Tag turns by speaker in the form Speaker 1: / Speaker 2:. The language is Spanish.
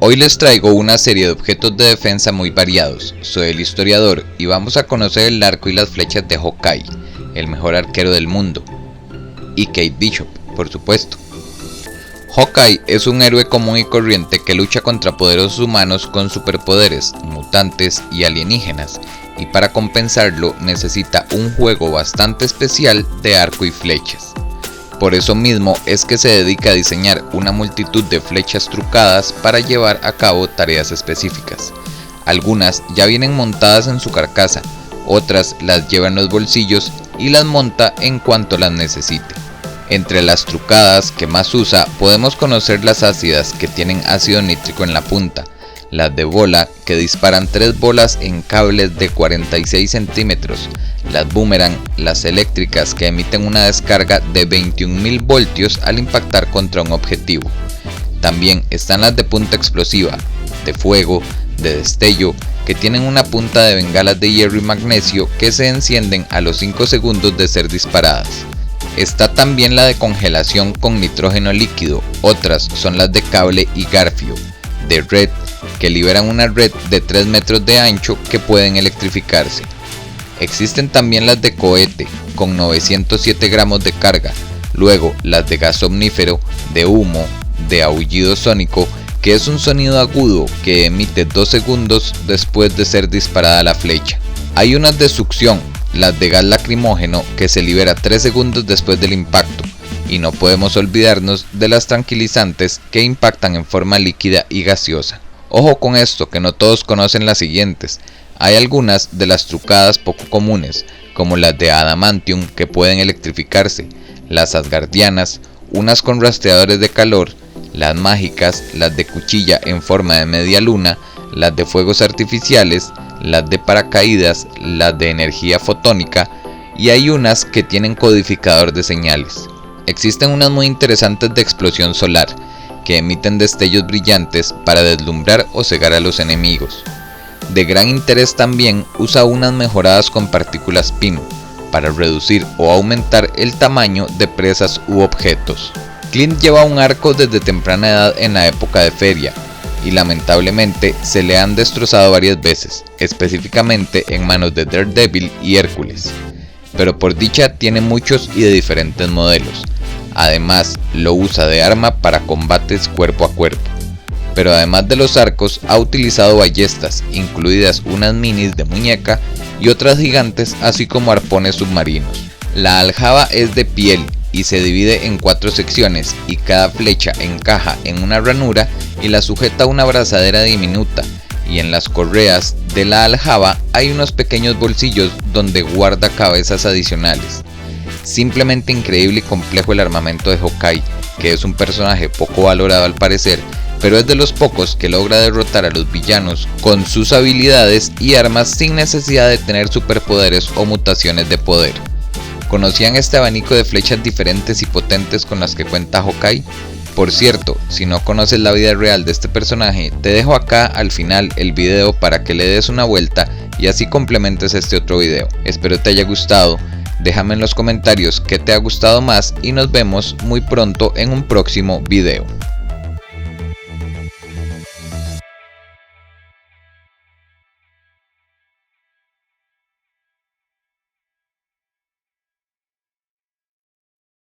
Speaker 1: Hoy les traigo una serie de objetos de defensa muy variados. Soy el historiador y vamos a conocer el arco y las flechas de Hawkeye, el mejor arquero del mundo, y Kate Bishop, por supuesto. Hawkeye es un héroe común y corriente que lucha contra poderosos humanos con superpoderes, mutantes y alienígenas, y para compensarlo necesita un juego bastante especial de arco y flechas. Por eso mismo es que se dedica a diseñar una multitud de flechas trucadas para llevar a cabo tareas específicas. Algunas ya vienen montadas en su carcasa, otras las lleva en los bolsillos y las monta en cuanto las necesite. Entre las trucadas que más usa podemos conocer las ácidas, que tienen ácido nítrico en la punta, las de bola, que disparan 3 bolas en cables de 46 centímetros, las boomerang, las eléctricas, que emiten una descarga de 21.000 voltios al impactar contra un objetivo. También están las de punta explosiva, de fuego, de destello, que tienen una punta de bengalas de hierro y magnesio que se encienden a los 5 segundos de ser disparadas. Está también la de congelación con nitrógeno líquido, otras son las de cable y garfio, de red, que liberan una red de 3 metros de ancho que pueden electrificarse. Existen también las de cohete, con 907 gramos de carga, luego las de gas omnífero, de humo, de aullido sónico, que es un sonido agudo que emite 2 segundos después de ser disparada la flecha. Hay unas de succión, las de gas lacrimógeno, que se libera 3 segundos después del impacto, y no podemos olvidarnos de las tranquilizantes, que impactan en forma líquida y gaseosa. Ojo con esto, que no todos conocen las siguientes. Hay algunas de las trucadas poco comunes, como las de adamantium, que pueden electrificarse, las asgardianas, unas con rastreadores de calor, las mágicas, las de cuchilla en forma de media luna, las de fuegos artificiales, las de paracaídas, las de energía fotónica, y hay unas que tienen codificador de señales. Existen unas muy interesantes de explosión solar, que emiten destellos brillantes para deslumbrar o cegar a los enemigos. De gran interés también usa unas mejoradas con partículas PIM, para reducir o aumentar el tamaño de presas u objetos. Clint lleva un arco desde temprana edad en la época de feria, y lamentablemente se le han destrozado varias veces, específicamente en manos de Daredevil y Hércules, pero por dicha tiene muchos y de diferentes modelos. Además lo usa de arma para combates cuerpo a cuerpo, pero además de los arcos ha utilizado ballestas, incluidas unas minis de muñeca y otras gigantes, así como arpones submarinos. La aljaba es de piel y se divide en 4 secciones, y cada flecha encaja en una ranura y la sujeta a una abrazadera diminuta, y en las correas de la aljaba hay unos pequeños bolsillos donde guarda cabezas adicionales. Simplemente increíble y complejo el armamento de Hawkeye, que es un personaje poco valorado al parecer, pero es de los pocos que logra derrotar a los villanos con sus habilidades y armas sin necesidad de tener superpoderes o mutaciones de poder. ¿Conocían este abanico de flechas diferentes y potentes con las que cuenta Hawkeye? Por cierto, si no conoces la vida real de este personaje, te dejo acá al final el video para que le des una vuelta y así complementes este otro video. Espero te haya gustado, déjame en los comentarios qué te ha gustado más y nos vemos muy pronto en un próximo video.